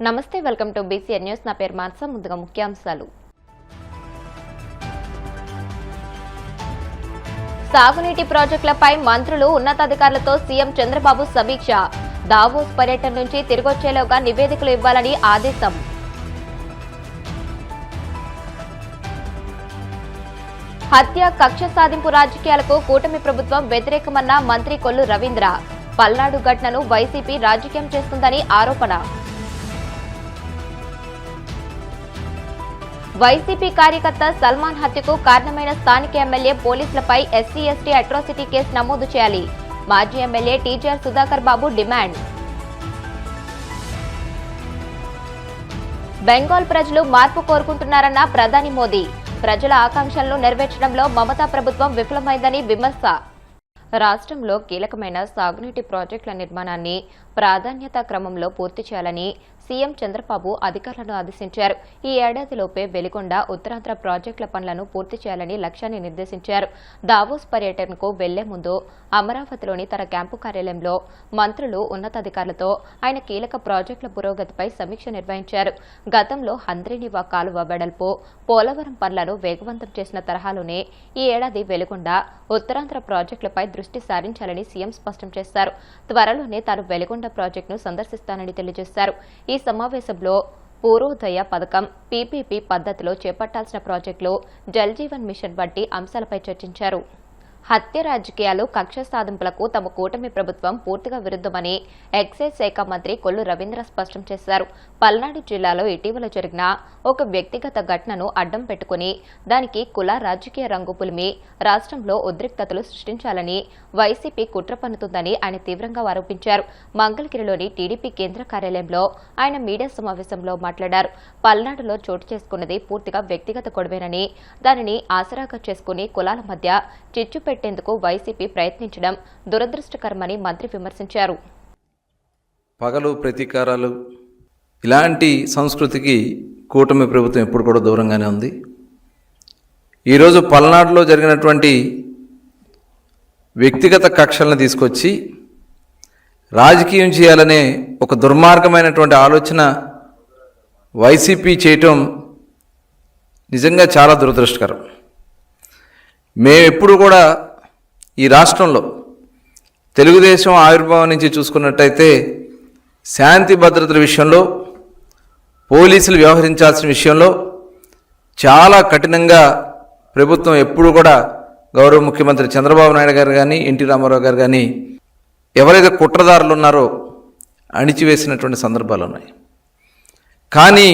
నమస్తే, welcome to BCN news. నా పేరు మాన్సా. ముందుగా ముఖ్యాంశాలు. సాగునీటి ప్రాజెక్టులపై మంత్రులు, ఉన్నతాధికారులతో సీఎం చంద్రబాబు సమీక్ష. దావోస్ పర్యటన నుంచి తిరిగొచ్చేలోగా నివేదికలు ఇవ్వాలని ఆదేశం. హత్య, కక్ష సాధింపు రాజకీయాలకు కూటమి ప్రభుత్వం వ్యతిరేకమన్న మంత్రి కొల్లు రవీంద్ర. పల్నాడు ఘటనను వైసీపీ రాజకీయం చేస్తుందని ఆరోపణ. వైసీపీ కార్యకర్త సల్మాన్ హత్యకు కారణమైన స్థానిక ఎమ్మెల్యే, పోలీసులపై ఎస్సీ/ఎస్టీ అట్రాసిటీ కేసు నమోదు చేయాలి. మాజీ ఎమ్మెల్యే టీజీఆర్ సుధాకర్ బాబు డిమాండ్. బెంగాల్ ప్రజలు మార్పు కోరుకుంటున్నారన్న ప్రధాని మోదీ. ప్రజల ఆకాంక్షలను నెరవేర్చడంలో మమతా ప్రభుత్వం విఫలమైందని విమర్శ. రాష్ట్రంలో కీలకమైన సాగునీటి ప్రాజెక్టుల నిర్మాణాన్ని ప్రాధాన్యతా క్రమంలో పూర్తి చేయాలని సీఎం చంద్రబాబు అధికారులను ఆదేశించారు. ఈ ఏడాదిలోపే వెలిగొండ, ఉత్తరాంధ్ర ప్రాజెక్టుల పనులను పూర్తి చేయాలని లక్ష్యాన్ని నిర్దేశించారు. దావోస్ పర్యటనకు వెళ్లే ముందు అమరావతిలోని తన క్యాంపు కార్యాలయంలో మంత్రులు, ఉన్నతాధికారులతో ఆయన కీలక ప్రాజెక్టుల పురోగతిపై సమీక్ష నిర్వహించారు. గతంలో హంద్రీనివా కాలువ వెడల్పు, పోలవరం పనులను వేగవంతం చేసిన తరహాలోనే ఈ ఏడాది వెలిగొండ, ఉత్తరాంధ్ర ప్రాజెక్టులపై దృష్టి సారించాలని సీఎం స్పష్టం చేశారు. త్వరలోనే తాను వెలిగొండ ప్రాజెక్టును సందర్శిస్తానని తెలియజేశారు. ఈ సమావేశంలో పూర్వోదయ పథకం, పీపీపీ పద్ధతిలో చేపట్టాల్సిన ప్రాజెక్టులు, జల్ జీవన్ మిషన్ వంటి అంశాలపై చర్చించారు. హత్య రాజకీయాలు, కక్ష సాధింపులకు తమ కూటమి ప్రభుత్వం పూర్తిగా విరుద్ధమని ఎక్సైజ్ శాఖ మంత్రి కొల్లు రవీంద్ర స్పష్టం చేశారు. పల్నాడు జిల్లాలో ఇటీవల జరిగిన ఒక వ్యక్తిగత ఘటనను అడ్డం పెట్టుకుని దానికి కుల రాజకీయ రంగు పులిమి రాష్ట్రంలో ఉద్రిక్తతలు సృష్టించాలని వైసీపీ కుట్ర పన్నుతుందని ఆయన తీవ్రంగా ఆరోపించారు. మంగళగిరిలోని టీడీపీ కేంద్ర కార్యాలయంలో ఆయన మీడియా సమావేశంలో మాట్లాడారు. పల్నాడులో చోటు చేసుకున్నది పూర్తిగా వ్యక్తిగత గొడవేనని, దానిని ఆసరాగా చేసుకుని కులాల మధ్య చిచ్చు పెట్టేందుకు వైసీపీ ప్రయత్నించడం దురదృష్టకరమని మంత్రి విమర్శించారు. పగలు ప్రతీకారాలు, ఇలాంటి సంస్కృతికి కూటమి ప్రభుత్వం ఎప్పుడు కూడా దూరంగానే ఉంది. ఈరోజు పల్నాడులో జరిగినటువంటి వ్యక్తిగత కక్షలను తీసుకొచ్చి రాజకీయం చేయాలనే ఒక దుర్మార్గమైనటువంటి ఆలోచన వైసీపీ చేయటం నిజంగా చాలా దురదృష్టకరం. మేమెప్పుడు కూడా ఈ రాష్ట్రంలో తెలుగుదేశం ఆవిర్భావం నుంచి చూసుకున్నట్టయితే శాంతి భద్రతల విషయంలో, పోలీసులు వ్యవహరించాల్సిన విషయంలో చాలా కఠినంగా ప్రభుత్వం ఎప్పుడు కూడా గౌరవ ముఖ్యమంత్రి చంద్రబాబు నాయుడు గారు కానీ, ఎన్టీ రామారావు గారు కానీ ఎవరైతే కుట్రదారులు ఉన్నారో అణిచివేసినటువంటి సందర్భాలు ఉన్నాయి. కానీ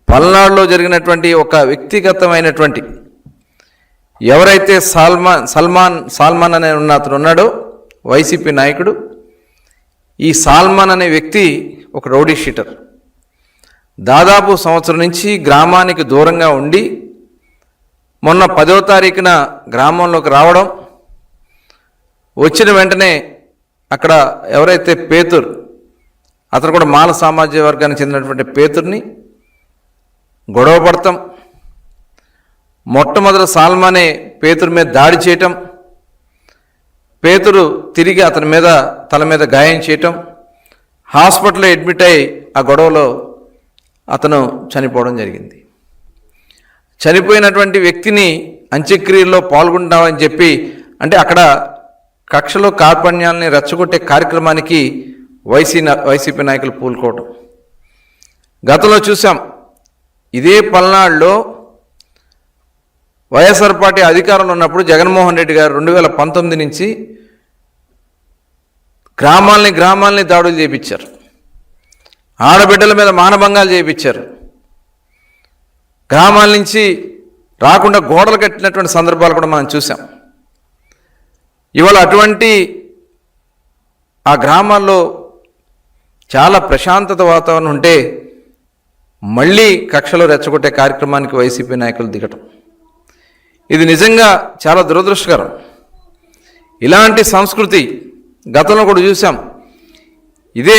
పల్నాడులో జరిగినటువంటి ఒక వ్యక్తిగతమైనటువంటి ఎవరైతే సల్మాన్ అనే అతను ఉన్నాడో, వైసీపీ నాయకుడు, ఈ సాల్మాన్ అనే వ్యక్తి ఒక రౌడీ షీటర్. దాదాపు సంవత్సరం నుంచి గ్రామానికి దూరంగా ఉండి మొన్న 10వ తారీఖున గ్రామంలోకి రావడం, వచ్చిన వెంటనే అక్కడ ఎవరైతే పేతురు, అతను కూడా మాల సామాజిక వర్గానికి చెందినటువంటి పేతుర్ని గొడవ పడతాం, మొట్టమొదటి సాల్మానే పేతురు మీద దాడి చేయటం, పేతురు తిరిగి అతని మీద తల మీద గాయం చేయటం, హాస్పిటల్లో అడ్మిట్ అయి ఆ గొడవలో అతను చనిపోవడం జరిగింది. చనిపోయినటువంటి వ్యక్తిని అంత్యక్రియల్లో పాల్గొంటామని చెప్పి, అంటే అక్కడ కక్షలో కార్పణ్యాలని రెచ్చగొట్టే కార్యక్రమానికి వైసీపీ నాయకులు పూనుకోవటం గతంలో చూసాం. ఇదే పల్నాడులో వైఎస్ఆర్ పార్టీ అధికారంలో ఉన్నప్పుడు జగన్మోహన్ రెడ్డి గారు 2019 నుంచి గ్రామాల్ని దాడులు చేయించారు. ఆడబిడ్డల మీద మానభంగాలు చేయించారు. గ్రామాల నుంచి రాకుండా గోడలు కట్టినటువంటి సందర్భాలు కూడా మనం చూసాం. ఇవాళ అటువంటి ఆ గ్రామాల్లో చాలా ప్రశాంతత వాతావరణం ఉంటే మళ్ళీ కక్షలో రెచ్చగొట్టే కార్యక్రమానికి వైసీపీ నాయకులు దిగటం, ఇది నిజంగా చాలా దురదృష్టకరం. ఇలాంటి సంస్కృతి గతంలో కూడా చూసాం. ఇదే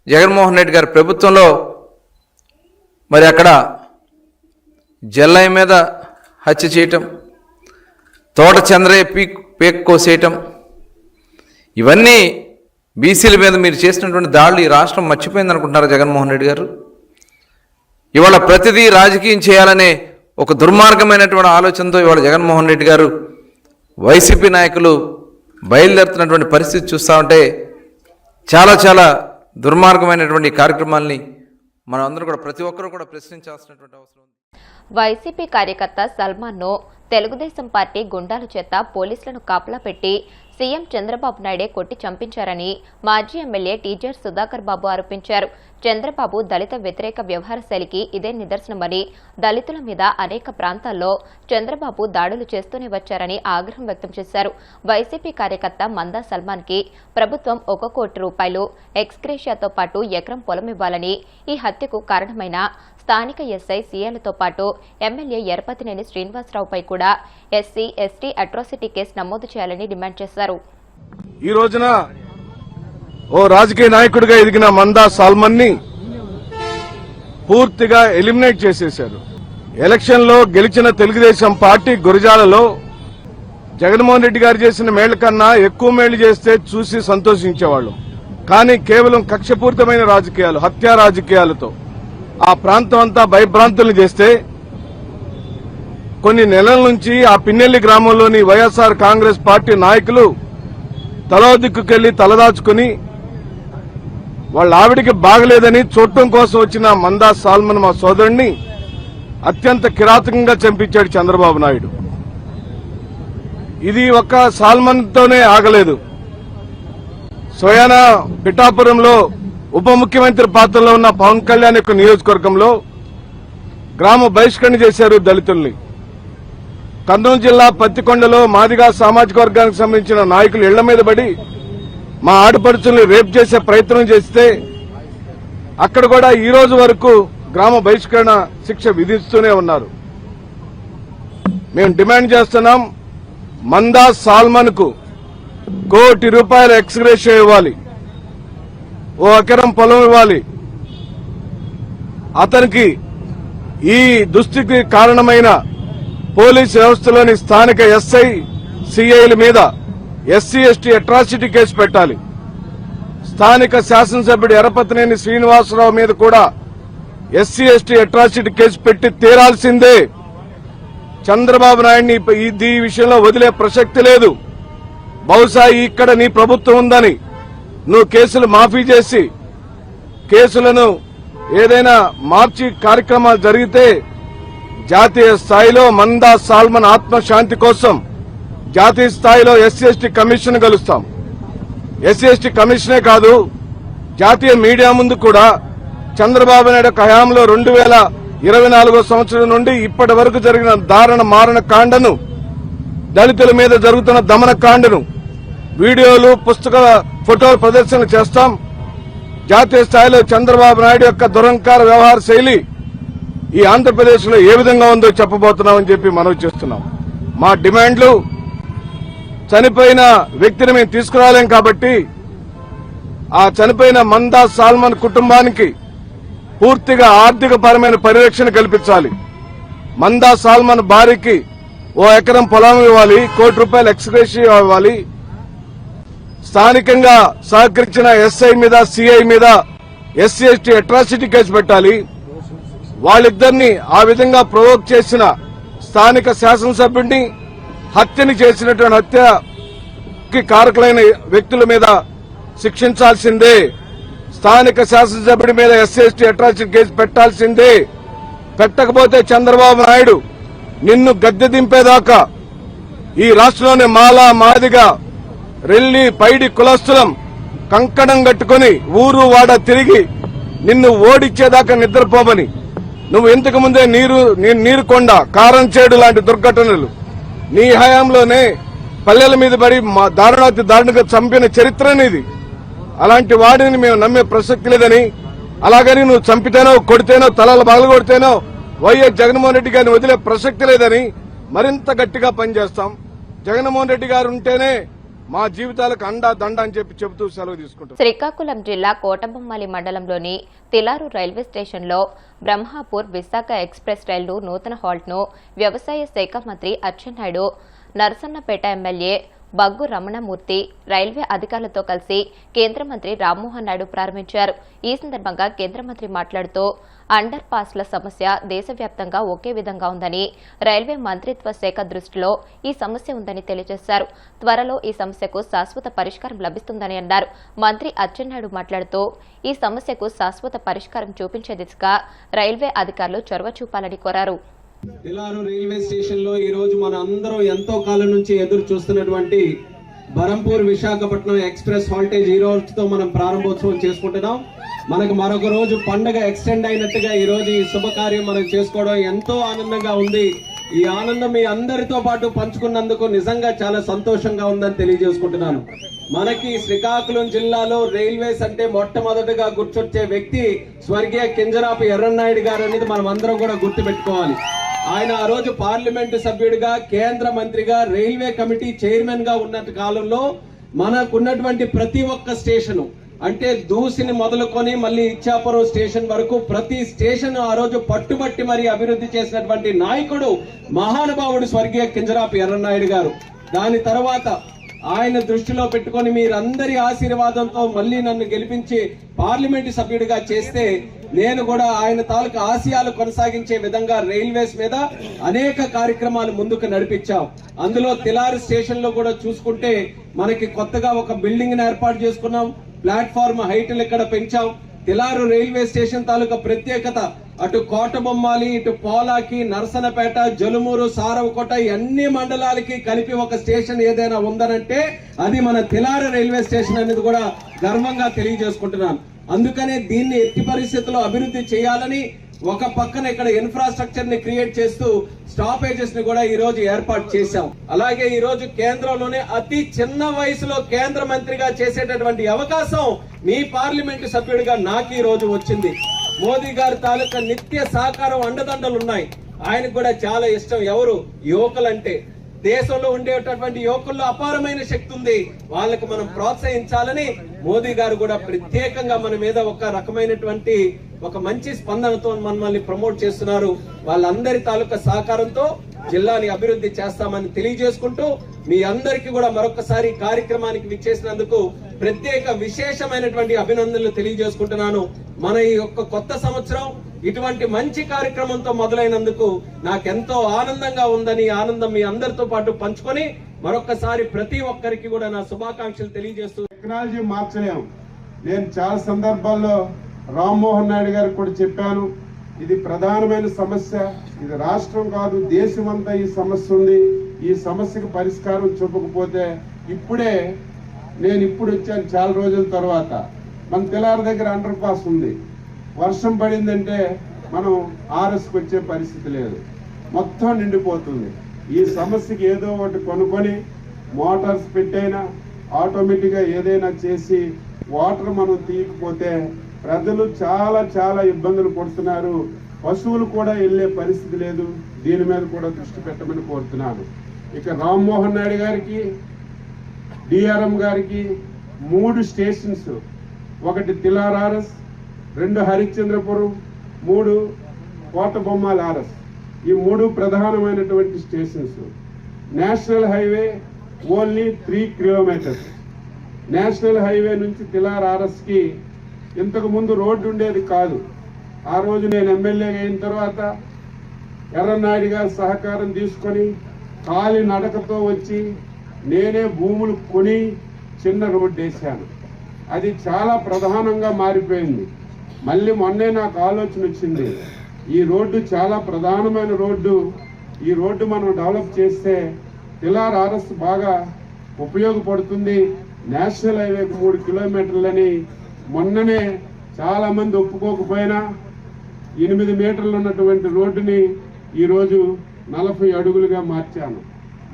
జగన్మోహన్ రెడ్డి గారి ప్రభుత్వంలో మరి అక్కడ జల్లయ్య మీద హత్య చేయటం, తోట చంద్రయ్య పేక్ కోసేయటం, ఇవన్నీ బీసీల మీద మీరు చేసినటువంటి దాడులు ఈ రాష్ట్రం మర్చిపోయింది అనుకుంటున్నారా జగన్మోహన్ రెడ్డి గారు? ఇవాళ ప్రతిదీ రాజకీయం చేయాలనే ఒక దుర్మార్గమైనటువంటి ఆలోచనతో ఇవాళ జగన్మోహన్ రెడ్డి గారు వైసీపీ నాయకులు బయలుదేరుతున్నటువంటి పరిస్థితి చూస్తూ ఉంటే చాలా చాలా దుర్మార్గమైనటువంటి కార్యక్రమాల్ని మనం అందరూ కూడా ప్రతి ఒక్కరూ కూడా ప్రశ్నించాల్సినటువంటి అవసరం ఉంది. వైసీపీ కార్యకర్త సల్మాన్ను తెలుగుదేశం పార్టీ గుండాల చేత పోలీసులను కాపలా పెట్టి సీఎం చంద్రబాబు నాయుడే కొట్టి చంపించారని మాజీ ఎమ్మెల్యే టీజర్ సుధాకర్ బాబు ఆరోపించారు. చంద్రబాబు దళిత వ్యతిరేక వ్యవహార శైలికి ఇదే నిదర్శనమని, దళితుల మీద అనేక ప్రాంతాల్లో చంద్రబాబు దాడులు చేస్తూనే వచ్చారని ఆగ్రహం వ్యక్తం చేశారు. వైసీపీ కార్యకర్త మందా సల్మాన్ కి ప్రభుత్వం 1 కోటి రూపాయలు ఎక్స్గ్రేషియాతో పాటు ఎకరం పొలం ఇవ్వాలని, ఈ హత్యకు కారణమైన స్థానిక ఎస్ఐ సీఏలతో పాటు ఎమ్మెల్యే ఎరపతినేని శ్రీనివాసరావుపై కూడా ఎస్సీ ఎస్టీ అట్రాసిటీ కేసు నమోదు చేయాలని డిమాండ్ చేశారు. ఈ రోజున ఓ రాజకీయ నాయకుడిగా ఎదిగిన మందా సాల్మన్ ని పూర్తిగా ఎలిమినేట్ చేసేశారు. ఎలక్షన్ లో గెలిచిన తెలుగుదేశం పార్టీ గురజాలలో జగన్మోహన్ రెడ్డి గారు చేసిన మేళ్ల కన్నా ఎక్కువ మేళ్లు చేస్తే చూసి సంతోషించేవాళ్లు. కానీ కేవలం కక్షపూరితమైన రాజకీయాలు, హత్యా రాజకీయాలతో ఆ ప్రాంతం అంతా భయభ్రాంతులను చేస్తే కొన్ని నెలల నుంచి ఆ పిన్నెల్లి గ్రామంలోని వైఎస్ఆర్ కాంగ్రెస్ పార్టీ నాయకులు తలో దిక్కుకెళ్లి తలదాచుకుని వాళ్ళ ఆవిడికి బాగలేదని చూడటం కోసం వచ్చిన మందా సాల్మన్ మా సోదరుణ్ణి అత్యంత కిరాతకంగా చంపించాడు చంద్రబాబు నాయుడు. ఇది ఒక్క సాల్మన్ తోనే ఆగలేదు. స్వయాన పిఠాపురంలో ఉప ముఖ్యమంత్రి పాత్రలో ఉన్న పవన్ కళ్యాణ్ యొక్క నియోజకవర్గంలో గ్రామ బహిష్కరణ చేశారు దళితుల్ని. కర్నూలు జిల్లా పత్తికొండలో మాదిగా సామాజిక వర్గానికి సంబంధించిన నాయకులు ఇళ్ల మీద పడి మా ఆడపడుచుల్ని రేప్ చేసే ప్రయత్నం చేస్తే అక్కడ కూడా ఈ రోజు వరకు గ్రామ బహిష్కరణ శిక్ష విధిస్తూనే ఉన్నారు. మేము డిమాండ్ చేస్తున్నాం, మందా సాల్మన్ కు ₹1 కోటి ఎక్స్గ్రేషియా ఇవ్వాలి, 1 ఎకరం పొలం ఇవ్వాలి. అతనికి ఈ దుస్థితికి కారణమైన పోలీసు వ్యవస్థలోని స్థానిక ఎస్ఐ సిఐల మీద ఎస్సీ ఎస్టీ అట్రాసిటీ కేసు పెట్టాలి. స్థానిక శాసనసభ్యుడు ఎరపతినేని శ్రీనివాసరావు మీద కూడా ఎస్సీ ఎస్టీ అట్రాసిటీ కేసు పెట్టి తీరాల్సిందే. చంద్రబాబు నాయుడిని ఈ విషయంలో వదిలే ప్రసక్తి లేదు. బహుశా ఇక్కడ నీ ప్రభుత్వం ఉందని నువ్వు కేసులు మాఫీ చేసి కేసులను ఏదైనా మార్చి కార్యక్రమాలు జరిగితే జాతీయ స్థాయిలో మందా సాల్మన్ ఆత్మశాంతి కోసం జాతీయ స్థాయిలో ఎస్సీ ఎస్టీ కమిషన్ కలుస్తాం. ఎస్సీ ఎస్టీ కమిషనే కాదు, జాతీయ మీడియా ముందు కూడా చంద్రబాబు నాయుడు హయాంలో 2024 సంవత్సరం నుండి ఇప్పటి వరకు జరిగిన దారుణ మారణ కాండను, దళితుల మీద జరుగుతున్న దమన కాండను వీడియోలు, పుస్తక ఫోటోలు ప్రదర్శనలు చేస్తాం. జాతీయ స్థాయిలో చంద్రబాబు నాయుడు యొక్క దురంకార వ్యవహార శైలి ఈ ఆంధ్రప్రదేశ్ లో ఏ విధంగా ఉందో చెప్పబోతున్నామని చెప్పి మనవి చేస్తున్నాం. మా డిమాండ్లు చనిపోయిన వ్యక్తిని మేము తీసుకురాలేం కాబట్టి ఆ చనిపోయిన మందా సాల్మన్ కుటుంబానికి పూర్తిగా ఆర్థిక పరమైన పరిరక్షణ కల్పించాలి. మందా సాల్మన్ భార్యకి 1 ఎకరం పొలం ఇవ్వాలి, ₹1 కోటి ఎక్స్గ్రేషియా ఇవ్వాలి. స్థానికంగా సహకరించిన ఎస్ఐ మీద సిఐ మీద ఎస్సీ ఎస్టీ అట్రాసిటీ కేసు పెట్టాలి. వాళ్ళిద్దరిని ఆ విధంగా ప్రొవోక్ చేసిన స్థానిక శాసనసభ్యుడిని, హత్యని చేసినటువంటి హత్యకి కారకులైన వ్యక్తుల మీద శిక్షించాల్సిందే. స్థానిక శాసనసభ్యుడి మీద ఎస్సీ ఎస్టీ అట్రాసిటీ కేసు పెట్టాల్సిందే. పెట్టకపోతే చంద్రబాబు నాయుడు నిన్ను గద్దె దింపేదాకా ఈ రాష్ట్రంలోని మాలా మాదిగా రెల్లి పైడి కులస్తులం కంకణం కట్టుకుని ఊరు వాడ తిరిగి నిన్ను ఓడిచ్చేదాకా నిద్రపోమని. నువ్వు ఇంతకు ముందే నీరుకొండ, కారంచేడు లాంటి దుర్ఘటనలు నీ హయాంలోనే పల్లెల మీద పడి దారుణాతి దారుణంగా చంపిన చరిత్ర అనేది. అలాంటి వాడిని మేము నమ్మే ప్రసక్తి లేదని, అలాగని నువ్వు చంపితేనో కొడితేనో తలలు పగలగొడితేనో వైఎస్ జగన్మోహన్ రెడ్డి గారిని వదిలే ప్రసక్తి లేదని మరింత గట్టిగా పనిచేస్తాం. జగన్మోహన్ రెడ్డి గారు ఉంటేనే మా జీవితాలకు అండా దండ అని చెబుతూ సెలవు తీసుకుంటాం. శ్రీకాకుళం జిల్లా కోటబొమ్మాలి మండలంలోని తిలారు రైల్వే స్టేషన్లో బ్రహ్మాపూర్ విశాఖ ఎక్స్ప్రెస్ రైలు నూతన హాల్ట్ను వ్యవసాయ శాఖ మంత్రి Atchannaidu, Narasannapeta MLA bug Ramanamurthy railway అధికారులతో కలిసి కేంద్ర మంత్రి రామ్మోహన్ నాయుడు ప్రారంభించారు. ఈ సందర్భంగా కేంద్ర మంత్రి మాట్లాడుతూ అండర్ పాస్ల సమస్య దేశవ్యాప్తంగా ఒకే విధంగా ఉందని, రైల్వే మంత్రిత్వ శాఖ దృష్టిలో ఈ సమస్య ఉందని తెలియజేశారు. త్వరలో ఈ సమస్యకు శాశ్వత పరిష్కారం లభిస్తుందని అన్నారు. మంత్రి అచ్చెన్నాయుడు మాట్లాడుతూ ఈ సమస్యకు శాశ్వత పరిష్కారం చూపించే దిశగా రైల్వే అధికారులు చొరవ చూపాలని కోరారు. తిలారు రైల్వే స్టేషన్ లో ఈ రోజు మన అందరం ఎంతో కాలం నుంచి ఎదురు చూస్తున్నటువంటి బరంపూర్ విశాఖపట్నం ఎక్స్ప్రెస్ హాల్టేజ్ ఈ రోజుతో మనం ప్రారంభోత్సవం చేసుకుంటున్నాం. మనకు మరొక రోజు పండుగ ఎక్స్టెండ్ అయినట్టుగా ఈ రోజు ఈ శుభకార్యం మనం చేసుకోవడం ఎంతో ఆనందంగా ఉంది. ఈ ఆనందం మీ అందరితో పాటు పంచుకున్నందుకు నిజంగా చాలా సంతోషంగా ఉందని తెలియజేసుకుంటున్నాను. మనకి శ్రీకాకుళం జిల్లాలో రైల్వేస్ అంటే మొట్టమొదటిగా గుర్తొచ్చే వ్యక్తి స్వర్గీయ కింజరాపు ఎర్రన్నాయుడు గారు అనేది మనం అందరం కూడా గుర్తుపెట్టుకోవాలి. ఆయన ఆ రోజు పార్లమెంటు సభ్యుడిగా, కేంద్ర మంత్రిగా, రైల్వే కమిటీ చైర్మన్ గా ఉన్న కాలంలో మనకున్నటువంటి ప్రతి ఒక్క స్టేషను అంటే దూసిని మొదలుకొని మళ్ళీ ఇచ్చాపురం స్టేషన్ వరకు ప్రతి స్టేషన్ ఆ రోజు పట్టుబట్టి మరి అభివృద్ధి చేసినటువంటి నాయకుడు మహానుభావుడు స్వర్గీయ కింజరాపు ఎర్రన్నాయుడు గారు. దాని తర్వాత ఆయన దృష్టిలో పెట్టుకొని మీరందరి ఆశీర్వాదంతో మళ్ళీ నన్ను గెలిపించి పార్లమెంటు సభ్యుడిగా చేస్తే నేను కూడా ఆయన తాలూకు ఆశయాలు కొనసాగించే విధంగా రైల్వేస్ మీద అనేక కార్యక్రమాలు ముందుకు నడిపించాం. అందులో తిలారు స్టేషన్ లో కూడా చూసుకుంటే మనకి కొత్తగా ఒక బిల్డింగ్ ఏర్పాటు చేసుకున్నాం. ప్లాట్ఫామ్ హైట్లు ఇక్కడ పెంచాం. తిలారు రైల్వే స్టేషన్ తాలూకా ప్రత్యేకత అటు కోటబొమ్మాలి, ఇటు పోలాకి, నరసనపేట, జలుమూరు, సారవకోట అన్ని మండలాలకి కలిపి ఒక స్టేషన్ ఏదైనా ఉందనంటే అది మన తిలారు రైల్వే స్టేషన్ అనేది కూడా గర్వంగా తెలియజేసుకుంటున్నాను. అందుకనే దీన్ని ఎట్టి పరిస్థితుల్లో అభివృద్ధి చేయాలని ఒక పక్కన ఇక్కడ ఇన్ఫ్రాస్ట్రక్చర్ ని క్రియేట్ చేస్తూ స్టాపేజెస్ ని కూడా ఈ రోజు ఏర్పాటు చేశాం. అలాగే ఈ రోజు కేంద్రంలోనే అతి చిన్న వయసులో కేంద్ర మంత్రిగా చేసేటటువంటి అవకాశం మీ పార్లమెంటు సభ్యుడిగా నాకు ఈ రోజు వచ్చింది. మోదీ గారి తాలూకా నిత్య సహకారం, అండదండలు ఉన్నాయి. ఆయనకు కూడా చాలా ఇష్టం ఎవరు యువకులంటే. దేశంలో ఉండేటటువంటి యువకుల్లో అపారమైన శక్తి ఉంది. వాళ్ళకు మనం ప్రోత్సహించాలని మోదీ గారు కూడా ప్రత్యేకంగా మన మీద ఒక రకమైనటువంటి ఒక మంచి స్పందనతో మనల్ని ప్రమోట్ చేస్తున్నారు. వాళ్ళందరి తాలూకా సహకారంతో జిల్లాని అభివృద్ధి చేస్తామని తెలియజేసుకుంటూ మీ అందరికీ కూడా మరొకసారి కార్యక్రమానికి విచ్చేసినందుకు ప్రత్యేక విశేషమైనటువంటి అభినందనలు తెలియజేసుకుంటున్నాను. మన ఈ యొక్క కొత్త సంవత్సరం ఇటువంటి మంచి కార్యక్రమంతో మొదలైనందుకు నాకెంతో ఆనందంగా ఉందని ఆనందం మీ అందరితో పాటు పంచుకొని మరొకసారి ప్రతి ఒక్కరికి కూడా నా శుభాకాంక్షలు తెలియజేస్తూ. టెక్నాలజీ మార్చలేము. నేను చాలా సందర్భాల్లో రామ్మోహన్ నాయుడు గారికి కూడా చెప్పాను, ఇది ప్రధానమైన సమస్య. ఇది రాష్ట్రం కాదు, దేశమంతా ఈ సమస్య ఉంది. ఈ సమస్యకు పరిష్కారం చూపకపోతే నేను ఇప్పుడు వచ్చాను చాలా రోజుల తర్వాత. మన తిలారు దగ్గర అండర్ పాస్ ఉంది. వర్షం పడిందంటే మనం ఆర్ఎస్కి వచ్చే పరిస్థితి లేదు, మొత్తం నిండిపోతుంది. ఈ సమస్యకి ఏదో ఒకటి కొనుక్కొని మోటార్స్ పెట్టైనా ఆటోమేటిక్గా ఏదైనా చేసి వాటర్ మనం తీయకపోతే ప్రజలు చాలా చాలా ఇబ్బందులు పడుతున్నారు. పశువులు కూడా వెళ్ళే పరిస్థితి లేదు. దీని మీద కూడా దృష్టి పెట్టమని కోరుతున్నాను. ఇక రామ్మోహన్ నాయుడు గారికి, డిఆర్ఎం గారికి 3 స్టేషన్స్, ఒకటి తిలార్ ఆర్ఎస్, 2 హరిశ్చంద్రపురం, 3 కోటబొమ్మాలి ఆర్ఎస్. ఈ 3 ప్రధానమైనటువంటి stations. National highway only 3 kilometres. National highway నుంచి తిలార్ ఆర్ఎస్ కి ఇంతకు ముందు రోడ్డు ఉండేది కాదు. ఆ రోజు నేను ఎమ్మెల్యేగా అయిన తర్వాత ఎర్రన్నాయుడు గారి సహకారం తీసుకొని కాలి నడకతో వచ్చి నేనే భూములు కొని చిన్న రోడ్డు వేశాను. అది చాలా ప్రధానంగా మారిపోయింది. మళ్ళీ మొన్నే నాకు ఆలోచన వచ్చింది, ఈ రోడ్డు చాలా ప్రధానమైన రోడ్డు. ఈ రోడ్డు మనం డెవలప్ చేస్తే తిలార్ ఆర్ఎస్ బాగా ఉపయోగపడుతుంది. నేషనల్ హైవేకి 3 కిలోమీటర్లని మొన్ననే చాలా మంది ఒప్పుకోకపోయినా 8 మీటర్లు ఉన్నటువంటి రోడ్డుని ఈరోజు 40 అడుగులుగా మార్చాను.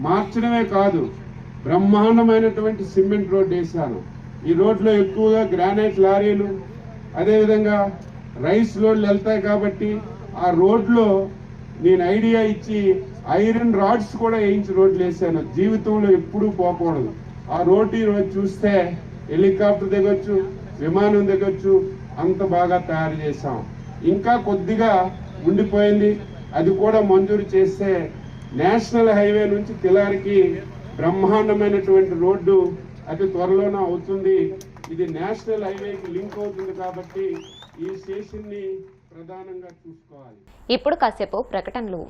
మార్చడమే కాదు, బ్రహ్మాండమైనటువంటి సిమెంట్ రోడ్డు వేశాను. ఈ రోడ్లో ఎక్కువగా గ్రానైట్ లారీలు, అదేవిధంగా రైస్ లోడ్లు వెళ్తాయి కాబట్టి ఆ రోడ్లో నేను ఐడియా ఇచ్చి ఐరన్ రాడ్స్ కూడా వేయించి రోడ్లు వేసాను. జీవితంలో ఎప్పుడూ పోకూడదు. ఆ రోడ్డు ఈరోజు చూస్తే హెలికాప్టర్ దిగొచ్చు, విమానం దిగొచ్చు, అంత బాగా తయారు చేశాం. ఇంకా కొద్దిగా ఉండిపోయింది, అది కూడా మంజూరు చేస్తే నేషనల్ హైవే నుంచి తిలారికి బ్రహ్మాండమైనటువంటి రోడ్డు అతి త్వరలోనే అవుతుంది. ఇది నేషనల్ హైవేకి లింక్ అవుతుంది కాబట్టి ఈ స్టేషన్ ని ప్రధానంగా చూసుకోవాలి. ఇప్పుడు కాసేపు ప్రకటనలు.